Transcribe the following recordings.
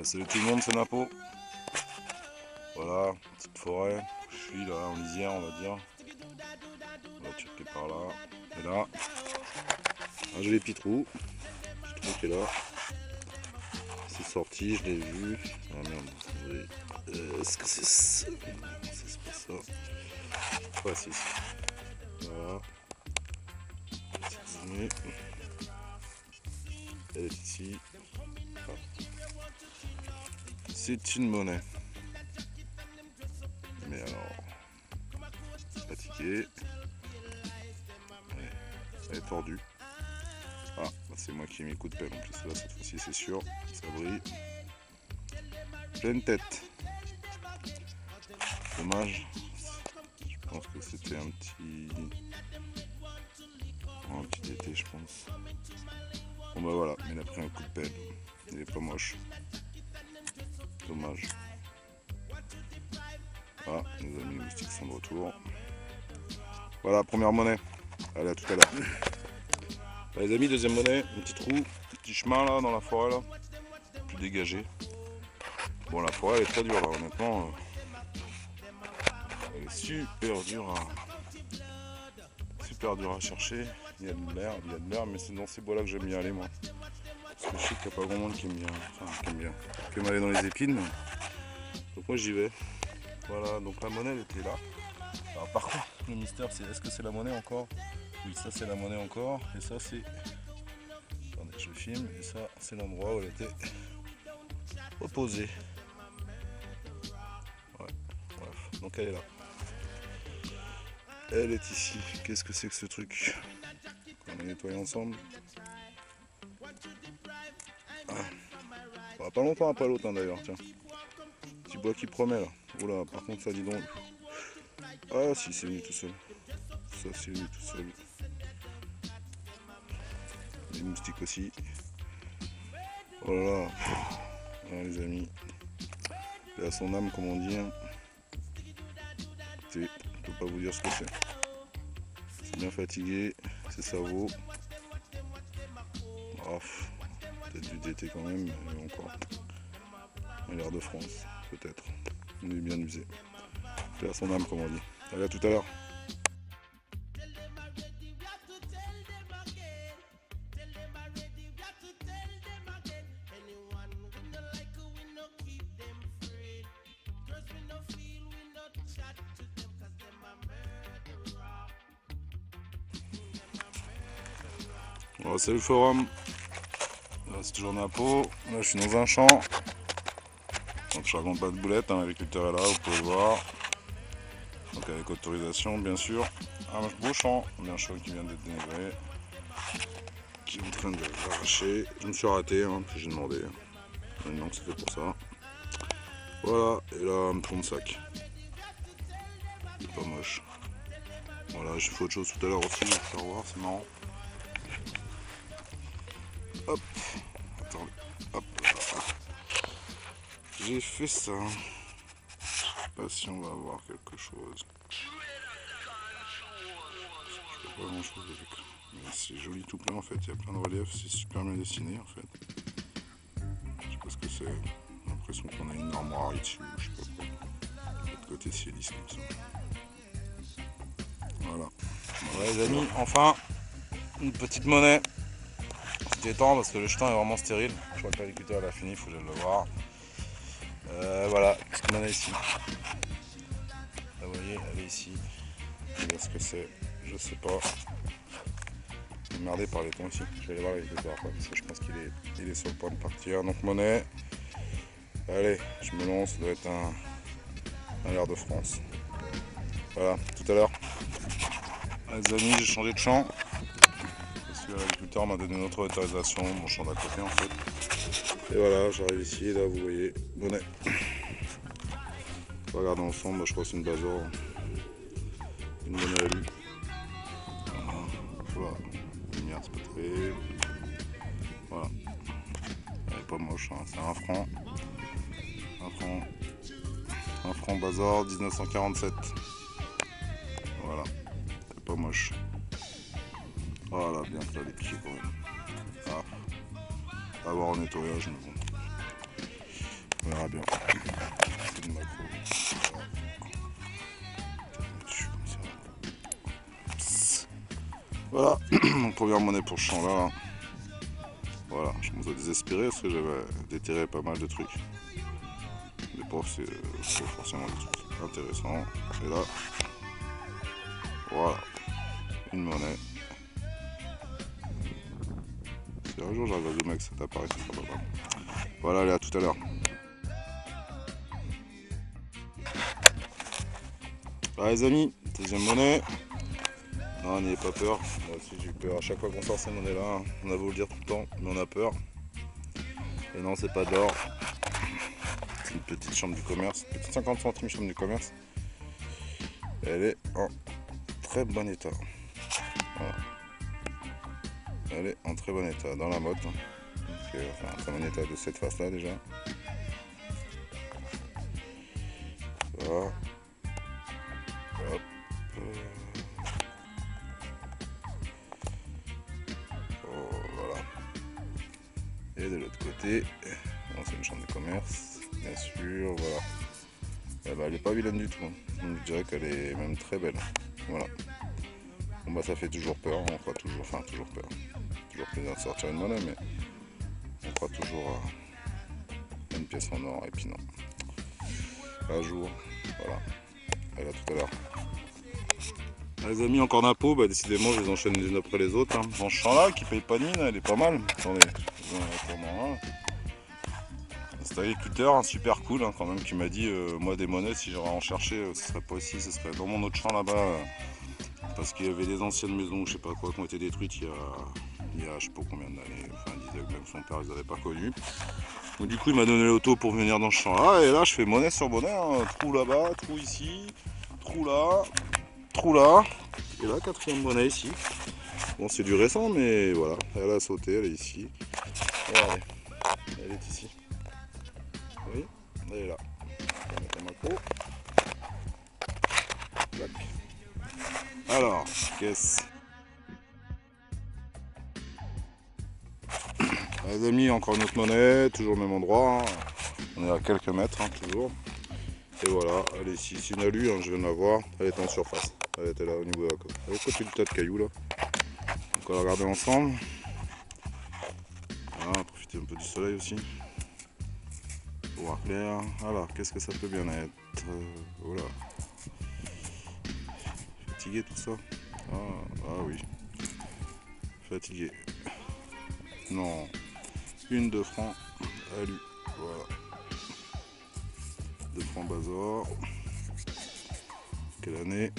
Salut tout le monde, c'est Napo. Voilà, petite forêt. Je suis là en lisière, on va dire. On va checker par là. Et là, un joli pitrou. Pitrou qui est là. C'est sorti, je l'ai vu. Ah merde, est-ce que c'est ça? C'est pas ça. Ouais, c'est ça. Voilà. Elle est ici. C'est une monnaie. Mais alors, fatiguée. Elle est tordue. Ah, c'est moi qui ai mis le coup de pelle en plus. Là, cette fois-ci, c'est sûr. Ça brille. Pleine tête. Dommage. Je pense que c'était un petit été, je pense. Bon bah voilà, il a pris un coup de pelle. Il est pas moche. Dommage. Ah, nos amis moustiques sont de retour. Voilà, première monnaie. Allez, à tout à l'heure. Les amis, deuxième monnaie, un petit trou, petit chemin là dans la forêt là, plus dégagé. Bon, la forêt elle est très dure là, honnêtement. Elle est super dure à chercher. Il y a de l'air, mais c'est dans ces bois là que j'aime bien aller moi. Parce que je sais qu'il n'y a pas grand monde qui aime bien, qui aime aller dans les épines. Donc moi j'y vais. Voilà, donc la monnaie elle était là. Alors par contre, le mystère c'est est-ce que c'est la monnaie encore? Oui, ça c'est la monnaie encore, et ça c'est... Attendez, je filme, et ça c'est l'endroit où elle était reposée. Ouais, bref, donc elle est là. Elle est ici. Qu'est-ce que c'est que ce truc qu'on a nettoyé ensemble? Ah. Pas longtemps après l'autre hein, d'ailleurs, tiens. Petit bois qui promet là. Oula, par contre ça dit donc... Ah si, c'est venu tout seul. Ça c'est venu tout seul. Les moustiques aussi. Oh là là. Ah, les amis. Et à son âme, comme on dit. Hein. Je ne peux pas vous dire ce que c'est. C'est bien fatigué. C'est cerveau. Oh, peut-être du DT quand même, mais encore. Un l'air de France, peut-être. On est bien usé. Et à son âme, comme on dit. Allez, à tout à l'heure. Bon, salut le forum, c'est toujours Napo, là je suis dans un champ, donc je raconte pas de boulette, hein, l'agriculteur est là, vous pouvez le voir, donc avec autorisation bien sûr, un beau champ, bien chaud qui vient d'être dénigré, qui est en train de l'arracher, je me suis arrêté, hein, j'ai demandé, donc c'est fait pour ça, voilà, et là un tronc de sac, pas moche, voilà j'ai fait autre chose tout à l'heure aussi, je vais te faire voir, c'est marrant. Hop, attendez, hop là. J'ai fait ça. Je sais pas si on va avoir quelque chose. Je fais pas grand chose avec. Mais c'est joli tout plein en fait, il y a plein de reliefs, c'est super bien dessiné en fait. Je sais pas ce que c'est. J'ai l'impression qu'on a une armoire dessus, je sais pas quoi. De l'autre côté c'est lisse comme ça. Voilà. Voilà les amis, enfin une petite monnaie. C'était temps parce que le jeton est vraiment stérile. Je crois que l'agriculteur a fini, il faut que j'aille le voir. Voilà, ce qu'on a ici. Là, vous voyez, elle est ici. Je sais pas ce que c'est, je sais pas. Je suis emmerdé par les tons ici. Je vais aller voir l'agriculteur après parce que je pense qu'il est sur le point de partir. Donc monnaie. Allez, je me lance, ça doit être un air de France. Voilà, tout à l'heure. Les amis, j'ai changé de champ. Parce que l'agriculteur m'a donné une autre autorisation, mon champ d'à côté en fait. Et voilà, j'arrive ici, et là vous voyez, monnaie. On va regarder ensemble, je crois que c'est une Bazor. Une monnaie à lui. Voilà, lumière c'est pas terrible. Voilà. Elle est pas moche, hein. C'est un franc. Un franc Bazor 1947. Voilà. C'est pas moche. Voilà, bien plat les pieds quand même. Ah. À voir en nettoyage, mais bon. On verra bien. C'est une macro. Voilà, donc première monnaie pour ce champ là. Voilà, je commence à désespérer parce que j'avais déterré pas mal de trucs. Les profs, c'est pas forcément des trucs intéressants. Et là, voilà, une monnaie. Si un jour j'arrive à zoomer avec cet appareil, ce sera pas mal. Voilà, allez, à tout à l'heure. Ah les amis, deuxième monnaie. Non, n'ayez pas peur. Moi aussi j'ai eu peur. À chaque fois qu'on sort ces monnaies-là, hein, on a beau le dire tout le temps, mais on a peur. Et non, c'est pas de l'or. C'est une petite chambre du commerce, une petite 50 centimes chambre du commerce. Elle est en très bon état. Voilà. Elle est en très bon état, dans la motte. Donc, enfin, en très bon état de cette face-là déjà. Voilà. Hop. Oh, voilà. Et de l'autre côté, bon, c'est une chambre de commerce, bien sûr, voilà. Eh ben, elle n'est pas vilaine du tout, hein. Je dirais qu'elle est même très belle. Voilà. Bon bah ça fait toujours peur, on croit toujours, enfin toujours peur. Toujours plaisir de sortir une monnaie, mais on croit toujours à une pièce en or, et puis non. Un jour, voilà. Allez, à tout à l'heure. Les amis, encore d'impôts, bah décidément je les enchaîne les unes après les autres. Hein. Dans ce champ-là, qui paye pas de mine, elle est pas mal. Attendez, c'est un agriculteur, hein, super cool hein, quand même, qui m'a dit, moi des monnaies, si j'aurais à en chercher, ce serait pas ici, ce serait dans mon autre champ là-bas. Parce qu'il y avait des anciennes maisons, je sais pas quoi, qui ont été détruites il y a je sais pas combien d'années. Enfin, il disait que même son père, ils n'avaient pas connu. Donc du coup, il m'a donné l'auto pour venir dans ce champ-là. Et là, je fais monnaie sur monnaie. Hein. Trou là-bas, trou ici, trou là, trou là. Et là, quatrième monnaie ici. Bon, c'est du récent, mais voilà. Elle a sauté, elle est ici. Regardez, elle est ici. Vous voyez, elle est là. On va mettre un macro. Clac. Alors, qu'est-ce? Les amis, encore une autre monnaie, toujours au même endroit. Hein. On est à quelques mètres, hein, toujours. Et voilà, elle est ici. C'est une alu, hein, je viens de la voir. Elle était en surface. Elle était là au niveau de la côte. Elle est au côté du tas de cailloux là. Donc on va regarder ensemble. Voilà, profiter un peu du soleil aussi. Pour voir clair. Alors, qu'est-ce que ça peut bien être? Voilà. Fatigué tout ça? Ah oui. Fatigué. Non. Une de francs alu. Voilà. 2 francs Bazor. Quelle année?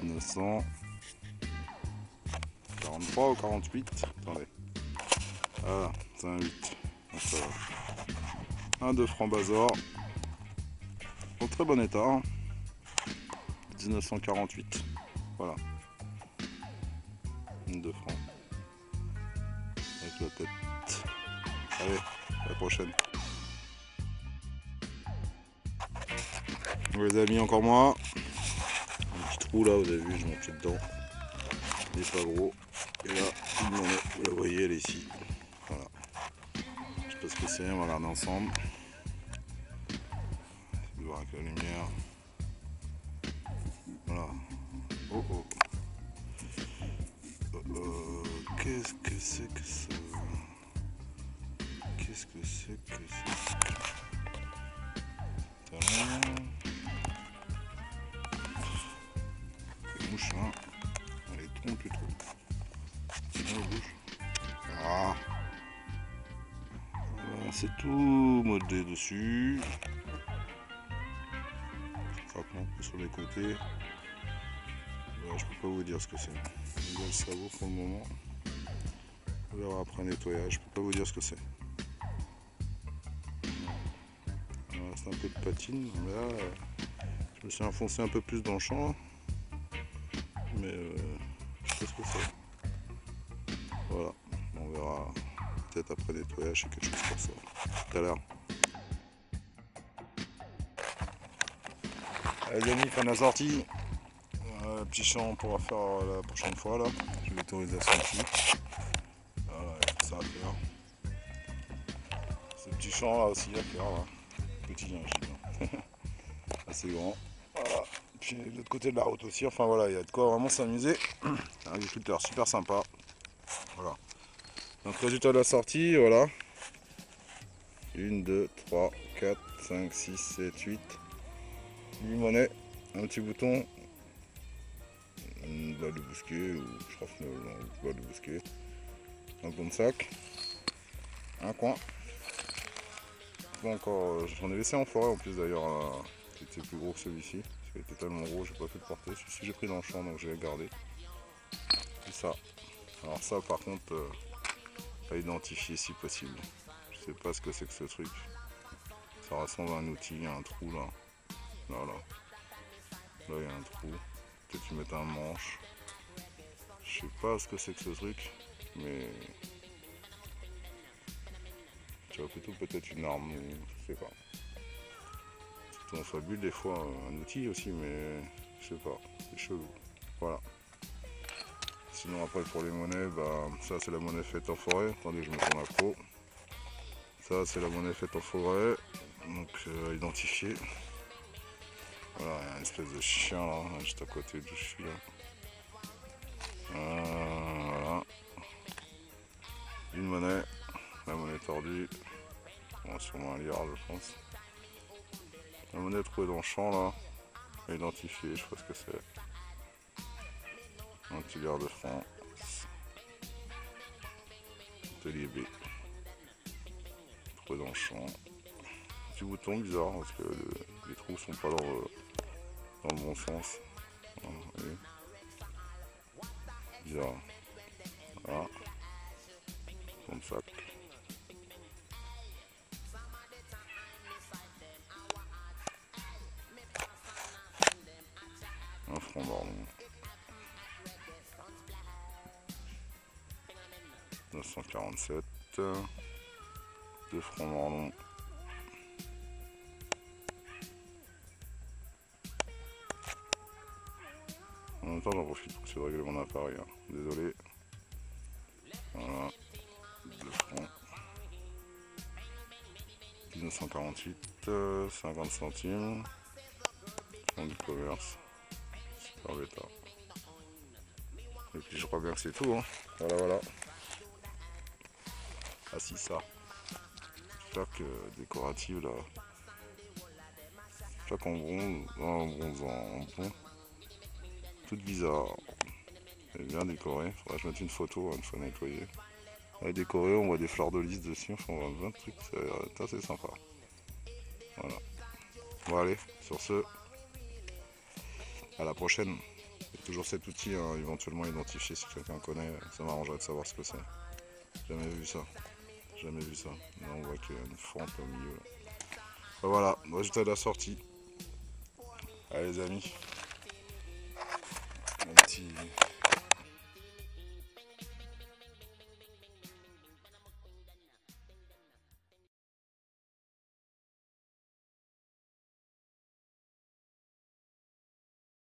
1943 ou 48? Attendez. Ah, c'est un 8. Donc ça va. Un 2 francs Bazor. En très bon état. Hein. 1948. Voilà. Une 2 francs. Avec la tête. Allez, à la prochaine. Les amis, encore moi. Un petit trou là, vous avez vu, je m'en pied dedans. Il n'est pas gros. Et là, une monnaie, vous la voyez, elle est ici. Voilà. Je sais pas ce que c'est, on va regarder ensemble. Je vais voir avec la lumière. Voilà. Oh oh. Qu'est-ce que c'est que ça? Qu'est-ce que c'est que ça? C'est mouche, hein. Elle est trop plus trop. Elle bouge. Ah. Voilà, c'est tout modé dessus. Craquement sur les côtés. Voilà, je peux pas vous dire ce que c'est. Il y a le sabot pour le moment. On verra après nettoyage. Je peux pas vous dire ce que c'est. Voilà, c'est un peu de patine. Là, je me suis enfoncé un peu plus dans le champ. Mais je sais ce que c'est. Voilà. On verra peut-être après nettoyage, c'est quelque chose pour ça. Tout à l'heure. Les amis, fin de la sortie. Petit champ, on pourra faire la prochaine fois là. J'ai l'autorisation ici. Voilà, ça à faire. Ce petit champ là aussi à faire là. Petit, hein, je dis bien. Assez grand. Voilà. Puis de l'autre côté de la route aussi. Enfin voilà, il y a de quoi vraiment s'amuser. Un agriculteur super sympa. Voilà. Donc résultat de la sortie, voilà. 1, 2, 3, 4, 5, 6, 7, 8. 8 monnaies. Un petit bouton. Une balle de bousquet, ou je crois que une balle de bousquet. Un bon sac. Un coin. Bon, encore, j'en ai laissé en forêt en plus d'ailleurs, qui était plus gros que celui-ci. Il était tellement gros, j'ai pas pu le porter. Celui-ci j'ai pris dans le champ donc j'ai gardé. C'est ça. Alors ça par contre, à identifier si possible. Je sais pas ce que c'est que ce truc. Ça ressemble à un outil, il y a un trou là. Là, là. Là il y a un trou. Peut-être tu mets un manche. Je sais pas ce que c'est que ce truc, mais tu vois plutôt peut-être une arme, ou je sais pas. C'est dans sa bulle des fois un outil aussi, mais je sais pas, c'est chelou. Voilà. Sinon après pour les monnaies, bah ça c'est la monnaie faite en forêt. Attendez, je me tourne la peau. Ça c'est la monnaie faite en forêt, donc identifiée. Voilà, il y a une espèce de chien là, juste à côté d'où je suis là. Voilà. Une monnaie, la monnaie tordue. Bon, sûrement un liard je pense. La monnaie trouvée dans le champ là, identifiée, je sais pas ce que c'est. Un petit liard de francs. Atelier B. Trouvé dans le champ. Petit bouton bizarre parce que les trous sont pas dans le bon sens. Voilà, bizarre. Voilà. Comme ça. Un franc d'ordon. 947. 2 francs d'ordon. En même temps j'en profite pour essayer de régler mon appareil. Hein. Désolé. Voilà. 2 francs. 1948. 50 centimes. Fonds du commerce. Super bêta. Et puis je crois bien que c'est tout. Hein. Voilà, voilà. Ah si, ça. Plaque décorative là. Plaque en bronze, en plomb. Toute bizarre. Elle est bien décorée. Faudrait que je mette une photo une fois nettoyée. Elle est décorée, on voit des fleurs de lys dessus. Enfin, on voit plein de trucs. C'est assez sympa. Voilà. Bon allez, sur ce, à la prochaine. Il y a toujours cet outil éventuellement identifié si quelqu'un connaît. Ça m'arrangerait de savoir ce que c'est. Jamais vu ça. Jamais vu ça. Là on voit qu'il y a une fente au milieu. Ben voilà, résultat de la sortie. Allez les amis. Un petit